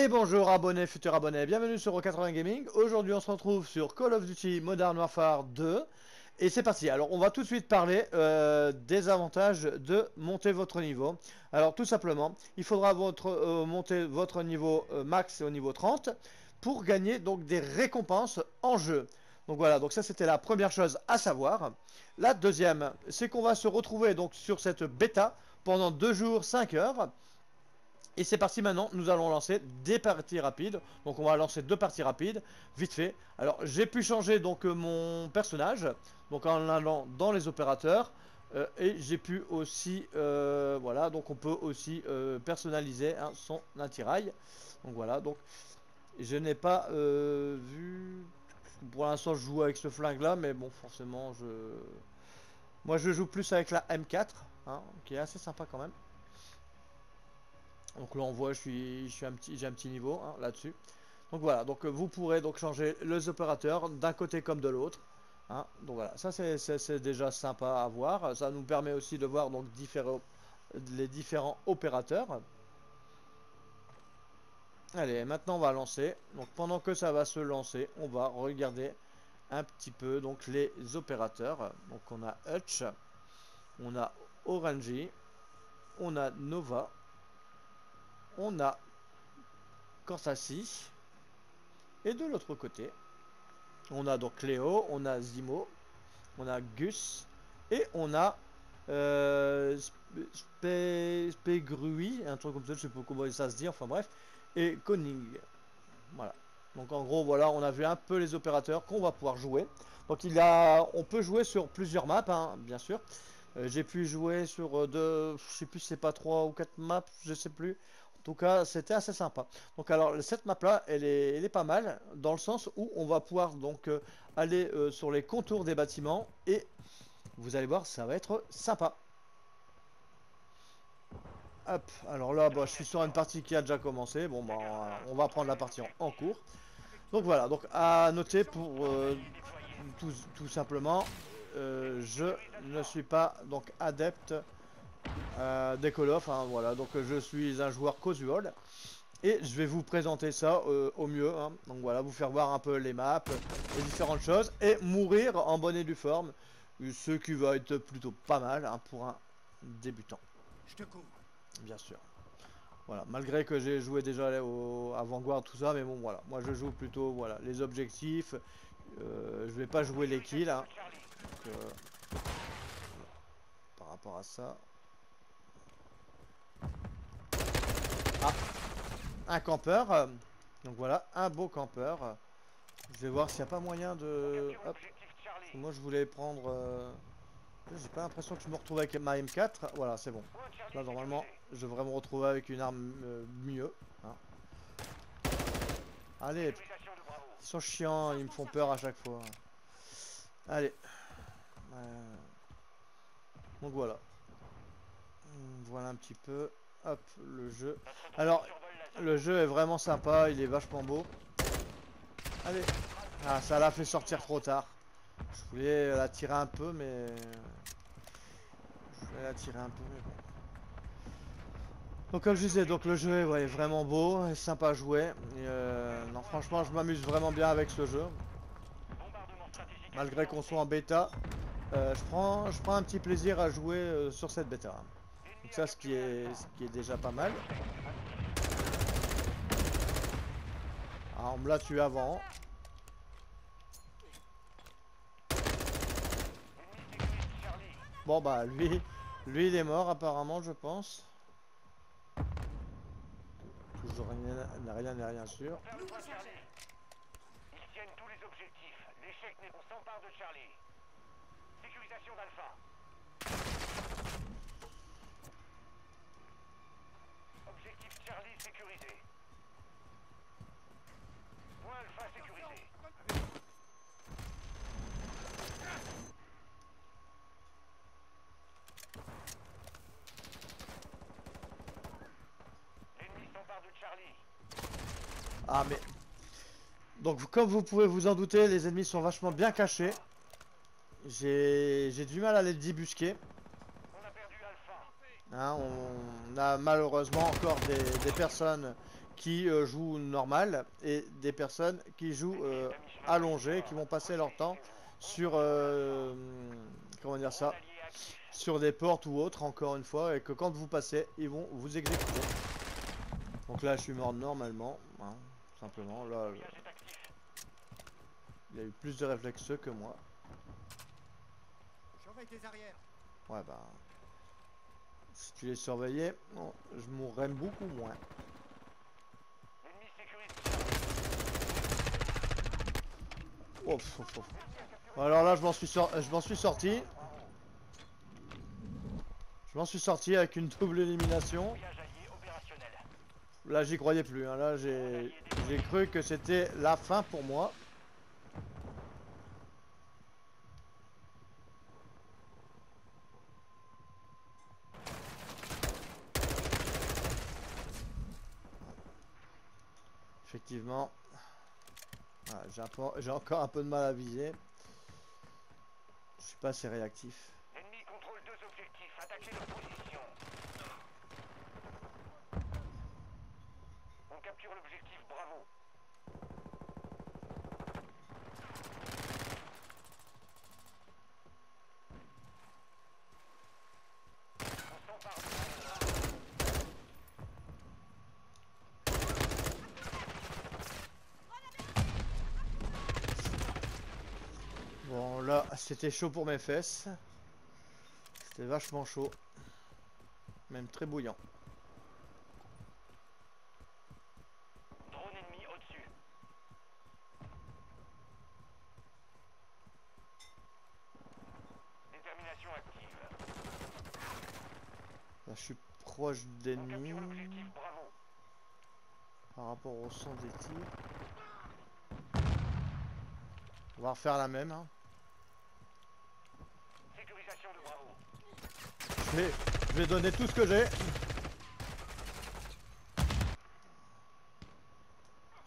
Et bonjour abonnés, futurs abonnés, bienvenue sur Euro80 Gaming. Aujourd'hui on se retrouve sur Call of Duty Modern Warfare 2. Et c'est parti, alors on va tout de suite parler des avantages de monter votre niveau. Alors tout simplement, il faudra monter votre niveau max au niveau 30 pour gagner donc des récompenses en jeu. Donc voilà, donc ça c'était la première chose à savoir. La deuxième, c'est qu'on va se retrouver donc sur cette bêta pendant 2 jours, 5 heures. Et c'est parti maintenant, nous allons lancer des parties rapides. Donc on va lancer 2 parties rapides, vite fait. Alors j'ai pu changer donc mon personnage, donc en allant dans les opérateurs. Et j'ai pu aussi, voilà, donc on peut aussi personnaliser hein, son attirail. Donc voilà, donc je n'ai pas vu... Pour l'instant je joue avec ce flingue là, mais bon forcément moi je joue plus avec la M4, hein, qui est assez sympa quand même. Donc là on voit j'ai un petit niveau hein, là-dessus. Donc voilà, donc vous pourrez donc changer les opérateurs d'un côté comme de l'autre. Hein. Donc voilà, ça c'est déjà sympa à voir. Ça nous permet aussi de voir donc les différents opérateurs. Allez, maintenant on va lancer. Donc pendant que ça va se lancer, on va regarder un petit peu donc les opérateurs. Donc on a Hutch, on a Orangey, on a Nova, on a Kansas. Et de l'autre côté, on a donc Léo, on a Zimo, on a Gus, et on a Spegrui, un truc comme ça, je sais pas comment ça se dit, enfin bref, et Koning. Voilà. Donc en gros, voilà, on a vu un peu les opérateurs qu'on va pouvoir jouer. Donc on peut jouer sur plusieurs maps, hein, bien sûr. J'ai pu jouer sur je sais plus si c'est pas 3 ou 4 maps, je sais plus. En tout cas, c'était assez sympa. Donc alors, cette map-là, elle est pas mal, dans le sens où on va pouvoir donc aller sur les contours des bâtiments, et vous allez voir, ça va être sympa. Hop, alors là, bah, je suis sur une partie qui a déjà commencé. Bon, bah, on va prendre la partie en cours. Donc voilà, donc à noter pour tout simplement, je ne suis pas donc adepte des Call of, hein, voilà, donc je suis un joueur casual et je vais vous présenter ça au mieux, hein. Donc voilà, vous faire voir un peu les maps, les différentes choses et mourir en bonne et due forme, ce qui va être plutôt pas mal hein, pour un débutant. Je te couvre. Bien sûr. Voilà, malgré que j'ai joué déjà à Vanguard, tout ça, mais bon, voilà. Moi, je joue plutôt, voilà, les objectifs. Je vais pas jouer les kills, hein. Donc, par rapport à ça. Ah, un campeur. Donc voilà, un beau campeur. Je vais voir s'il n'y a pas moyen de... Hop. Moi, je voulais prendre... J'ai pas l'impression que je me retrouve avec ma M4. Voilà, c'est bon. Là, normalement, je devrais me retrouver avec une arme mieux. Hein. Allez, ils sont chiants, ils me font peur à chaque fois. Allez. Donc voilà. Voilà un petit peu. Hop, le jeu. Alors, le jeu est vraiment sympa, il est vachement beau. Allez. Ah, ça l'a fait sortir trop tard. Je voulais la tirer un peu, mais... bon. Donc comme je disais, donc le jeu est ouais, vraiment beau, est sympa à jouer. Et, non, franchement, je m'amuse vraiment bien avec ce jeu. Malgré qu'on soit en bêta, je prends un petit plaisir à jouer sur cette bêta. Donc ça, ce qui est déjà pas mal. Ah, on me l'a tué avant. Bon bah lui il est mort apparemment, je pense. Toujours rien n'est rien sûr. Ils tiennent tous les objectifs. L'échec n'est qu'on s'empare de Charlie. Sécurisation d'Alpha. Objectif Charlie sécurisé. Point Alpha sécurisé. L'ennemi s'empare de Charlie. Ah mais... Donc comme vous pouvez vous en douter, les ennemis sont vachement bien cachés. J'ai du mal à les débusquer. On a perdu Alpha. Hein, on a malheureusement encore des personnes qui jouent normal et des personnes qui jouent allongé, qui vont passer leur temps sur comment dire ça, sur des portes ou autres, encore une fois, et que quand vous passez, ils vont vous exécuter. Donc là, je suis mort normalement, hein, simplement. Là, il a eu plus de réflexes que moi. Surveille tes arrières. Ouais, bah. Si tu les surveillais, non, je mourrais beaucoup moins. Ennemi sécurisé. Oh, Bon, alors là, je m'en suis sorti. Je m'en suis sorti avec une double élimination. Voyage allié opérationnel. Là, j'y croyais plus. Hein. Là, j'ai cru que c'était la fin pour moi. Effectivement. Voilà, j'ai encore un peu de mal à viser. Je suis pas assez réactif. L'ennemi contrôle 2 objectifs. Attaquez leur position. On capture l'objectif Bravo. On s'empare de Bon, là, c'était chaud pour mes fesses. C'était vachement chaud. Même très bouillant. drone ennemi au-dessus. Détermination active. Là, je suis proche On d'ennemis. capture l'objectif Bravo. Par rapport au son des tirs. On va refaire la même. Hein. Sécurisation de Bravo. Je vais donner tout ce que j'ai.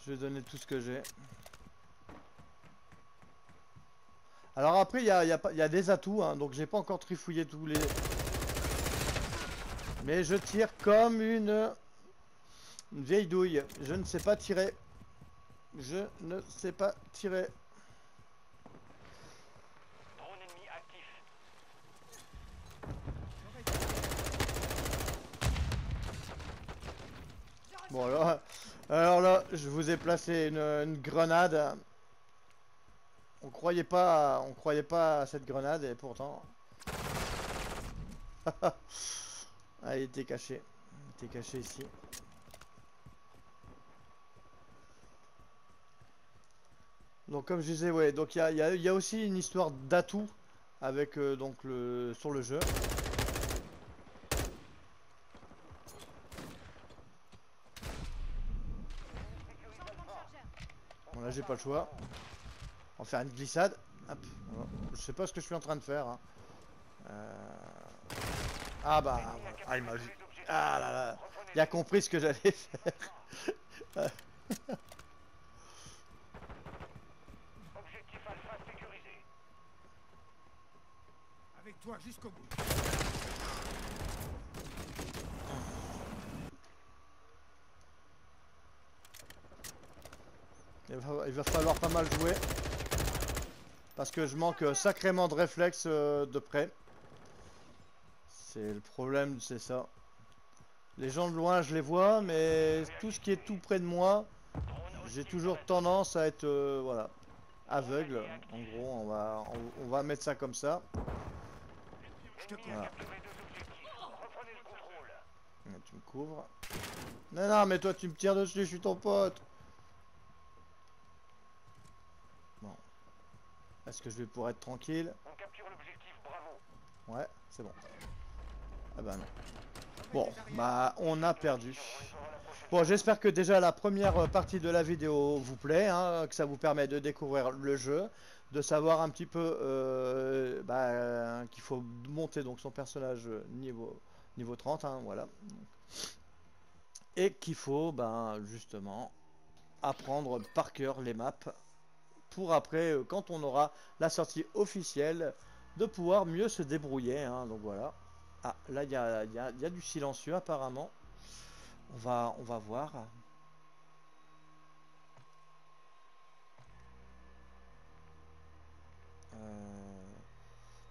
Je vais donner tout ce que j'ai. Alors après, il y a des atouts, hein, donc j'ai pas encore trifouillé tous les... Mais je tire comme une vieille douille. Je ne sais pas tirer. Je ne sais pas tirer. Drone ennemi actif. Bon alors là, je vous ai placé une grenade. On croyait pas à cette grenade et pourtant... Ah, il était caché. Il était caché ici. Donc comme je disais, ouais, donc il y a aussi une histoire d'atout avec donc sur le jeu. Bon là j'ai pas le choix. On va faire une glissade. Hop. Je sais pas ce que je suis en train de faire. Hein. Ah bah, ah, il m'a vu. Ah là là, il a compris ce que j'allais faire. Objectif Alpha sécurisé. Avec toi jusqu'au bout. Il va falloir pas mal jouer. Parce que je manque sacrément de réflexes de près. C'est le problème, c'est ça. Les gens de loin, je les vois, mais tout ce qui est tout près de moi, j'ai toujours tendance à être voilà, aveugle. En gros, on va mettre ça comme ça. Voilà. Reprenez le contrôle. Tu me couvres. Non, non, mais toi, tu me tires dessus, je suis ton pote. Bon. Est-ce que je vais pouvoir être tranquille? On capture l'objectif Bravo. Ouais, c'est bon. Ah bah non. Bon, bah on a perdu. Bon, j'espère que déjà la première partie de la vidéo vous plaît, hein, que ça vous permet de découvrir le jeu, de savoir un petit peu qu'il faut monter donc son personnage niveau 30, hein, voilà. Et qu'il faut justement apprendre par cœur les maps pour après, quand on aura la sortie officielle, de pouvoir mieux se débrouiller, hein, donc voilà. Ah, là, il y a du silencieux apparemment. On va voir.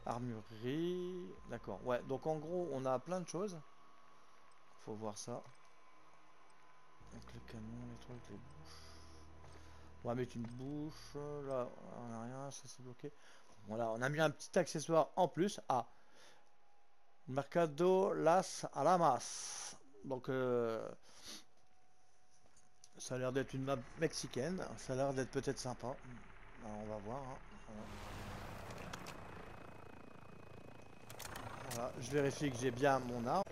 Armurerie. D'accord. Ouais, donc en gros, on a plein de choses. Faut voir ça. Donc le canon, les trucs, les bouches. On va mettre une bouche. Là, on a rien, ça c'est bloqué. Voilà, on a mis un petit accessoire en plus. Ah, Mercado Las Alamas. Donc, ça a l'air d'être une map mexicaine. Ça a l'air d'être peut-être sympa. Alors, on va voir. Hein. Voilà, je vérifie que j'ai bien mon arme.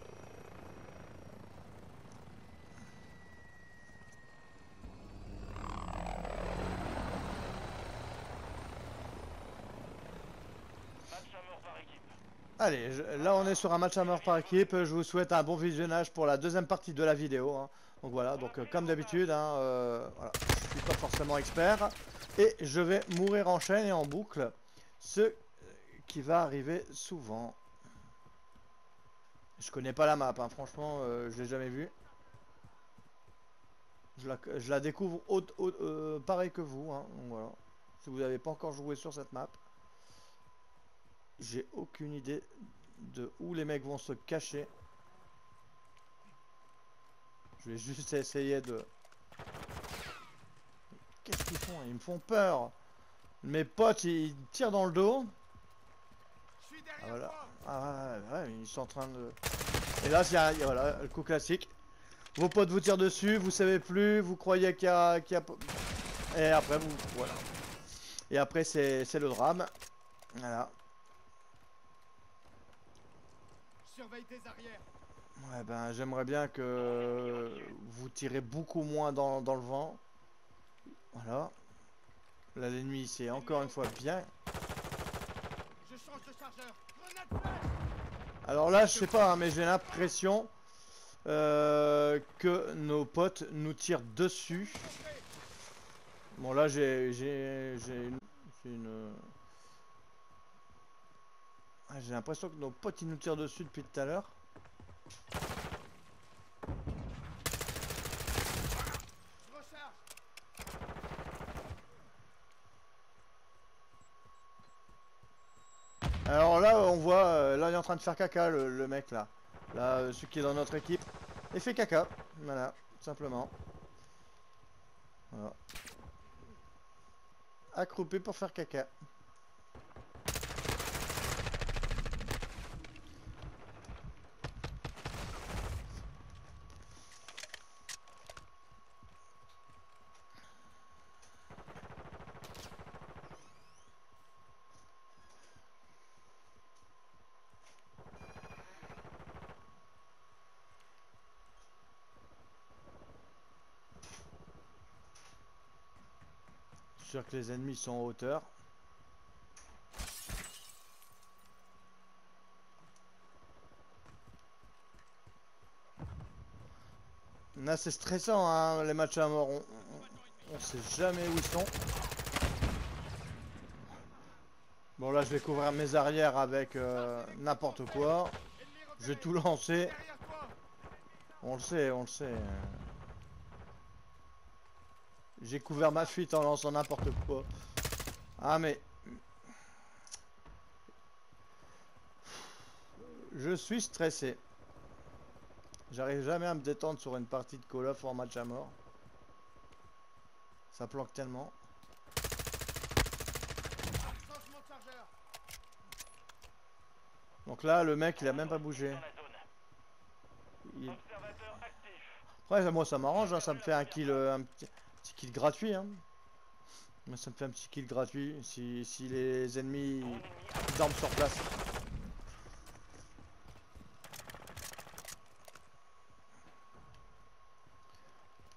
Match à mort par équipe. Allez, là on est sur un match à mort par équipe. Je vous souhaite un bon visionnage pour la deuxième partie de la vidéo. Hein. Donc voilà, donc comme d'habitude, hein, voilà, je suis pas forcément expert. Et je vais mourir en chaîne et en boucle. Ce qui va arriver souvent. Je connais pas la map, hein. Franchement, je l'ai jamais vue. Je la découvre pareil que vous. Hein. Donc voilà. Si vous n'avez pas encore joué sur cette map, j'ai aucune idée de où les mecs vont se cacher. Je vais juste essayer de... Qu'est-ce qu'ils font? Ils me font peur. Mes potes, ils tirent dans le dos. Je suis Ah, derrière voilà. toi. Ah ouais, ils sont en train de... Et là, il y a voilà, le coup classique. Vos potes vous tirent dessus, vous savez plus, vous croyez qu'il y a... Et après, vous... Voilà. Et après, c'est le drame. Voilà. Surveille tes arrières. Ouais, ben, j'aimerais bien que vous tirez beaucoup moins dans le vent. Voilà. Là, l'ennemi, c'est encore une fois bien. Je change de chargeur. Grenade flash. Alors là, je sais pas, hein, mais j'ai l'impression que nos potes nous tirent dessus. Bon, là, j'ai l'impression que nos potes, ils nous tirent dessus depuis tout à l'heure. Je recharge. Alors là, on voit, là, il est en train de faire caca, le mec, là. Là, celui qui est dans notre équipe. Il fait caca. Voilà, tout simplement. Voilà. Accroupi pour faire caca. Je suis sûr que les ennemis sont en hauteur. Là, c'est stressant, hein, les matchs à mort. On sait jamais où ils sont. Bon, là, je vais couvrir mes arrières avec n'importe quoi. Ennemi repéré. Je vais tout lancer. Derrière toi. On le sait, on le sait. J'ai couvert ma fuite en lançant n'importe quoi. Ah, mais... Je suis stressé. J'arrive jamais à me détendre sur une partie de Call of en match à mort. Ça planque tellement. Changement de chargeur. Donc là, le mec, il a même pas bougé. Dans la zone. Il- Observateur actif. Après, moi, ça m'arrange, hein, ça me fait un kill, un petit kill gratuit. Hein. Moi, ça me fait un petit kill gratuit si les ennemis Drone ennemi dorment sur place.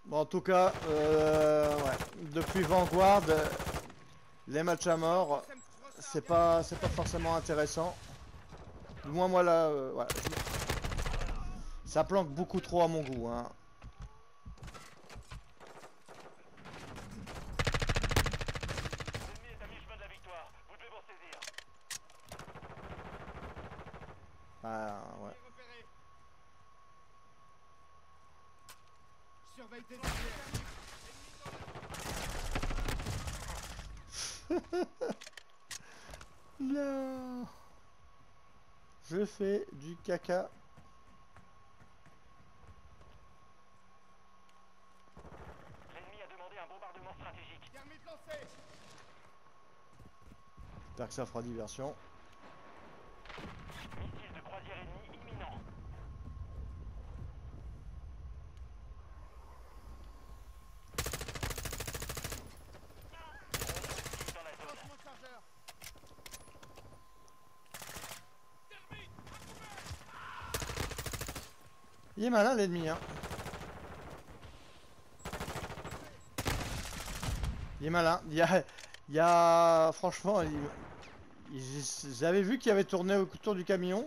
Bon, en tout cas, ouais. Depuis Vanguard, les matchs à mort, c'est pas forcément intéressant. Du moins, moi là, ouais, ça planque beaucoup trop à mon goût. Hein. L'ennemi est à mi-chemin de la victoire. Vous devez vous ressaisir. Ah, ouais. été derrière. Non. Je fais du caca. L'ennemi a demandé un bombardement stratégique. Thermite lancé. J'espère que ça fera diversion. Missile de croisière ennemi imminent. Drone hostile dans la zone. Lance mon chargeur. Il est malin l'ennemi, hein. Il est malin. Franchement, j'avais vu qu'il avait tourné autour du camion.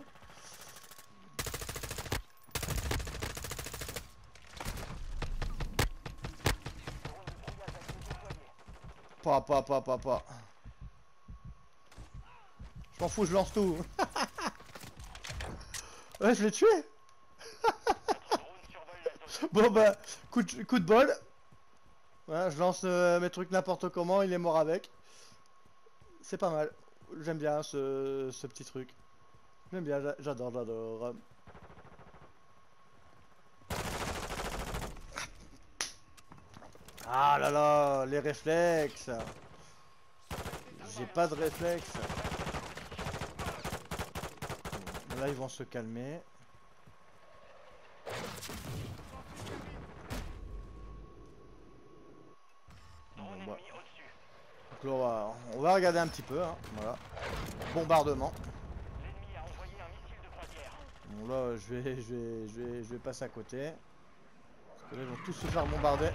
Drone de brouillage a été déployé. Pas. Je m'en fous, je lance tout. Ouais, je l'ai tué. Notre drone survole la zone. Bon bah, coup de bol. Voilà, je lance mes trucs n'importe comment, il est mort avec. C'est pas mal. J'aime bien ce petit truc. J'aime bien, j'adore. Ah là là, les réflexes. J'ai pas de réflexes. Bon, là, ils vont se calmer. Drone Bon, bah. ennemi au-dessus. Donc là, on va regarder un petit peu, hein. Voilà. Bombardement. L'ennemi a envoyé un missile de croisière. Bon là, je vais passer à côté. Parce que là, ils vont tous se faire bombarder.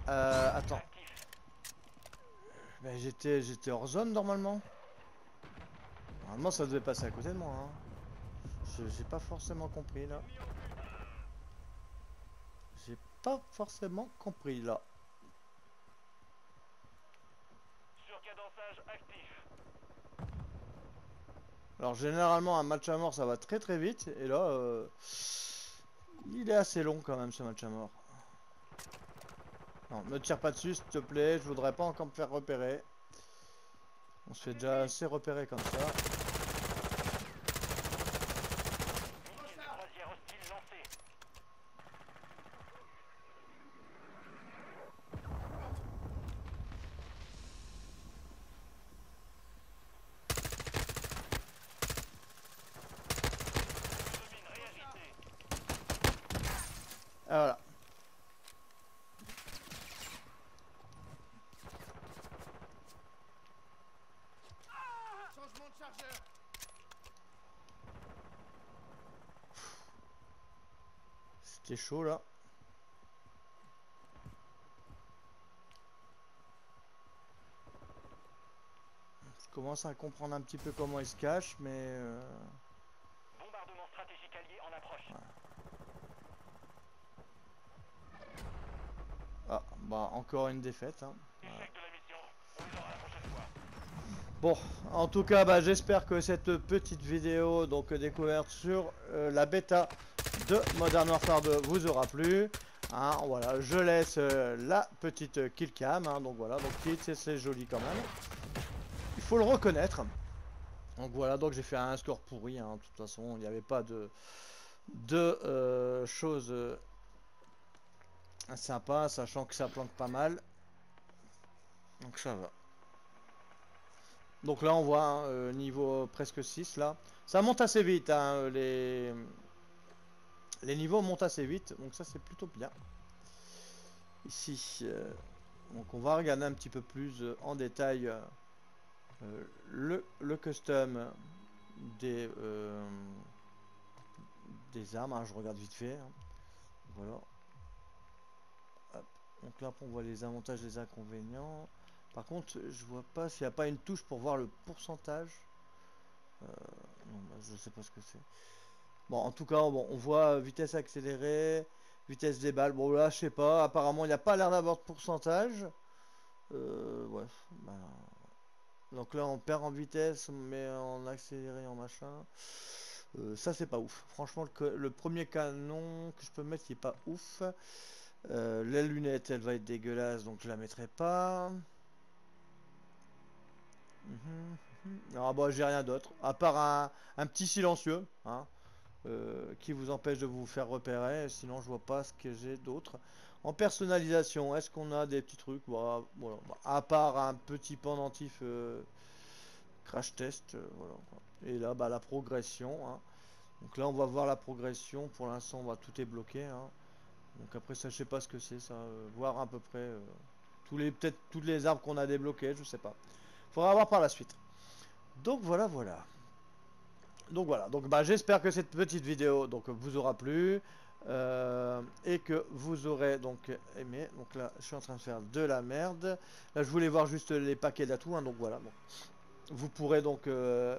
Attends. Actif. Ben, j'étais hors zone normalement. Normalement, ça devait passer à côté de moi, hein. J'ai pas forcément compris là. J'ai pas forcément compris là. Surcadençage actif. Alors généralement un match à mort ça va très très vite et là il est assez long quand même ce match à mort. Non, ne tire pas dessus s'il te plaît, je voudrais pas encore me faire repérer. On se fait déjà assez repérer comme ça. Missile de croisière hostile lancé. Mine réajustée. Ah voilà. Changement de chargeur. C'était chaud là. Je commence à comprendre un petit peu comment il se cache mais Bombardement stratégique allié en approche. ah bah encore une défaite, hein. Échec de la mission. On les aura la prochaine fois. Bon, en tout cas, bah, j'espère que cette petite vidéo, donc découverte sur la bêta de Modern Warfare 2 vous aura plu. Hein, voilà, je laisse la petite killcam, hein, donc voilà, donc c'est joli quand même. Il faut le reconnaître. Donc voilà, donc j'ai fait un score pourri, hein, de toute façon, il n'y avait pas de choses sympas, sachant que ça planque pas mal. Donc ça va. Donc là on voit hein, niveau presque 6 là. Ça monte assez vite hein, les niveaux montent assez vite. Donc ça c'est plutôt bien. Ici donc on va regarder un petit peu plus en détail le custom des armes. Hein, je regarde vite fait. Hein. Voilà. Hop. Donc là on voit les avantages et les inconvénients. Par contre je vois pas s'il n'y a pas une touche pour voir le pourcentage. Non, bah, je sais pas ce que c'est. Bon, en tout cas, bon, on voit vitesse accélérée, vitesse des balles. Bon, là, je sais pas. Apparemment, il n'y a pas l'air d'avoir de pourcentage. Ouais. Bah, donc là, on perd en vitesse, mais en accéléré, en machin. Ça, c'est pas ouf. Franchement, le premier canon que je peux mettre, il est pas ouf. La lunette, elle va être dégueulasse, donc je la mettrai pas. Ah bah j'ai rien d'autre, à part un petit silencieux, hein, qui vous empêche de vous faire repérer. Sinon je vois pas ce que j'ai d'autre. En personnalisation, est-ce qu'on a des petits trucs? Voilà, voilà. À part un petit pendentif crash test, voilà, quoi. Et là, bah, la progression, hein. Donc là, on va voir la progression. Pour l'instant, tout est bloqué, hein. Donc après, ça, je sais pas ce que c'est, ça. Voir à peu près peut-être toutes les arbres qu'on a débloqués, je sais pas. Faudra voir par la suite. Donc voilà, voilà. Donc voilà. Donc bah, j'espère que cette petite vidéo donc vous aura plu. Et que vous aurez donc aimé. Donc là, je suis en train de faire de la merde. Là, je voulais voir juste les paquets d'atouts, hein, donc voilà. Bon. Vous pourrez donc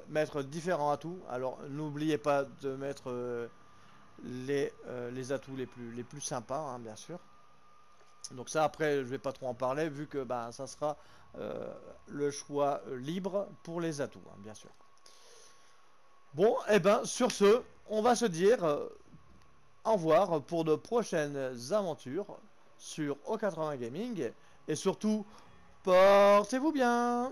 mettre différents atouts. Alors n'oubliez pas de mettre les atouts les plus sympas, hein, bien sûr. Donc ça après je vais pas trop en parler vu que bah, ça sera le choix libre pour les atouts, hein, bien sûr. Bon, et ben sur ce, on va se dire au revoir pour de prochaines aventures sur O80 Gaming. Et surtout, portez-vous bien!